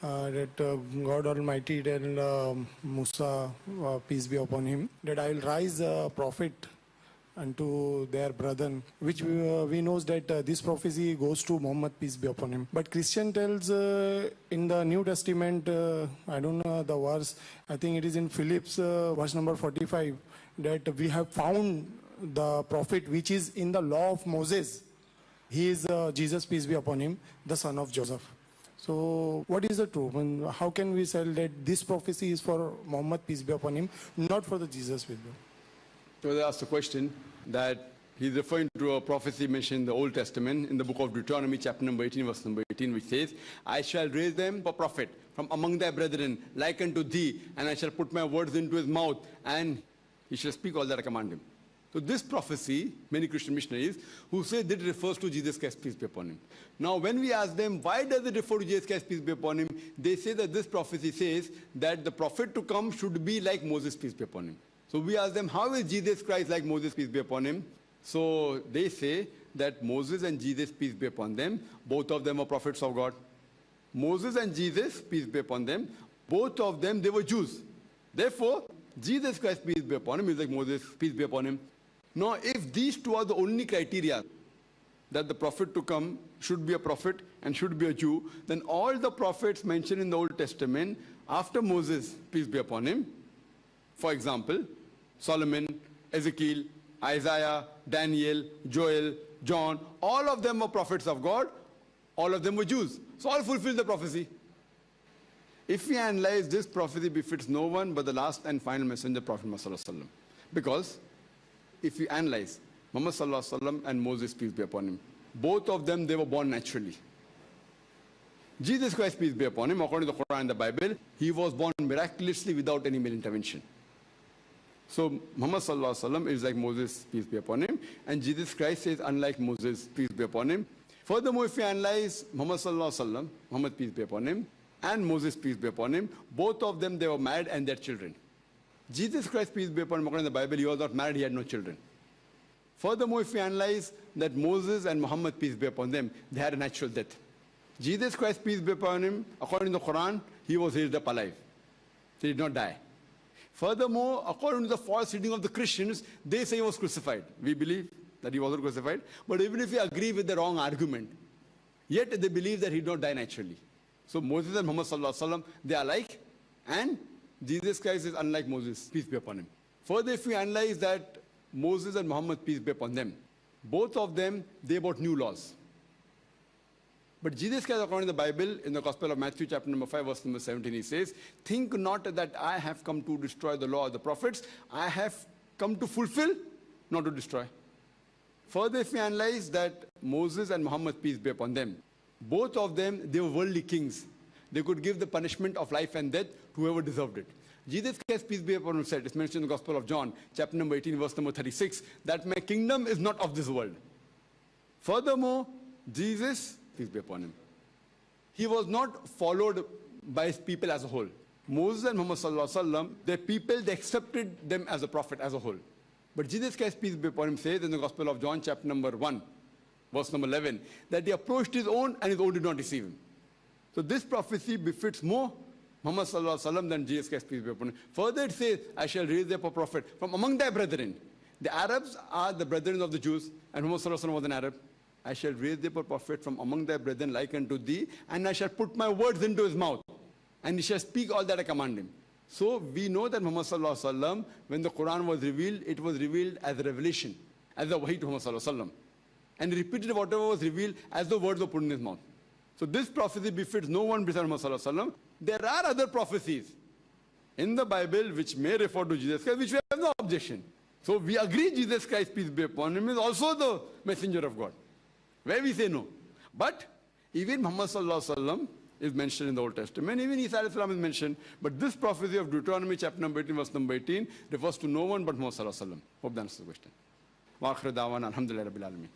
that God Almighty tell Musa, peace be upon him, that I will rise a prophet unto their brethren, which we knows that this prophecy goes to Muhammad, peace be upon him. But Christian tells in the New Testament, I don't know the verse, I think it is in Philippians verse number 45, that we have found the prophet which is in the law of Moses. He is Jesus, peace be upon him, the son of Joseph. So what is the truth? And how can we say that this prophecy is for Muhammad, peace be upon him, not for the Jesus with them? So they asked a question that he's referring to a prophecy mentioned in the Old Testament in the book of Deuteronomy chapter number 18 verse number 18, which says, I shall raise them for prophet from among their brethren like unto thee, and I shall put my words into his mouth, and he shall speak all that I command him. So this prophecy, many Christian missionaries who say that it refers to Jesus Christ, peace be upon him. Now when we ask them, why does it refer to Jesus Christ, peace be upon him? They say that this prophecy says that the prophet to come should be like Moses, peace be upon him. So we ask them, how is Jesus Christ like Moses, peace be upon him? So they say that Moses and Jesus, peace be upon them, both of them are prophets of God. Moses and Jesus, peace be upon them, both of them, they were Jews. Therefore, Jesus Christ, peace be upon him, is like Moses, peace be upon him. Now, if these two are the only criteria that the prophet to come should be a prophet and should be a Jew, then all the prophets mentioned in the Old Testament after Moses, peace be upon him, for example, Solomon, Ezekiel, Isaiah, Daniel, Joel, John, all of them were prophets of God, all of them were Jews. So all fulfill the prophecy. If we analyze this prophecy befits no one but the last and final messenger, Prophet Muhammad. Because if you analyze Muhammad and Moses, peace be upon him, both of them, they were born naturally. Jesus Christ, peace be upon him, according to the Quran and the Bible, he was born miraculously without any male intervention. So Muhammad is like Moses, peace be upon him, and Jesus Christ is unlike Moses, peace be upon him. Furthermore, if you analyze Muhammad, peace be upon him, and Moses, peace be upon him, both of them, they were married and their children. Jesus Christ, peace be upon him, according to the Bible, he was not married, he had no children. Furthermore, if we analyze that Moses and Muhammad, peace be upon them, they had a natural death. Jesus Christ, peace be upon him, according to the Quran, he was raised up alive. He did not die. Furthermore, according to the false reading of the Christians, they say he was crucified. We believe that he wasn't crucified. But even if we agree with the wrong argument, yet they believe that he did not die naturally. So Moses and Muhammad, they are alike, and Jesus Christ is unlike Moses, peace be upon him. Further, if we analyze that Moses and Muhammad, peace be upon them, both of them, they brought new laws. But Jesus Christ, according to the Bible, in the Gospel of Matthew, chapter number 5, verse number 17, he says, think not that I have come to destroy the law of the prophets. I have come to fulfill, not to destroy. Further, if we analyze that Moses and Muhammad, peace be upon them, both of them, they were worldly kings. They could give the punishment of life and death to whoever deserved it. Jesus Christ, peace be upon him, said, it's mentioned in the Gospel of John, chapter number 18, verse number 36, that my kingdom is not of this world. Furthermore, Jesus, peace be upon him, he was not followed by his people as a whole. Moses and Muhammad, their people, they accepted them as a prophet as a whole. But Jesus Christ, peace be upon him, says in the Gospel of John, chapter number 1, verse number 11, that he approached his own and his own did not receive him. So this prophecy befits more Muhammad than Jesus Christ, peace be upon him. Further it says, I shall raise up a prophet from among their brethren. The Arabs are the brethren of the Jews, and Muhammad was an Arab. I shall raise up a prophet from among their brethren like unto thee, and I shall put my words into his mouth, and he shall speak all that I command him. So we know that Muhammad when the Quran was revealed, it was revealed as a revelation, as a wahi to Muhammad, and he repeated whatever was revealed as the words were put in his mouth. So this prophecy befits no one besides Muhammad. There are other prophecies in the Bible which may refer to Jesus Christ, which we have no objection. So we agree Jesus Christ, peace be upon him, is also the messenger of God, where we say no. But even Muhammad is mentioned in the Old Testament, even Isa is mentioned, but this prophecy of Deuteronomy chapter number 18, verse number 18, refers to no one but Muhammad. Hope that answers the question. Wa akhir da'wana alhamdulillahi rabbil alamin.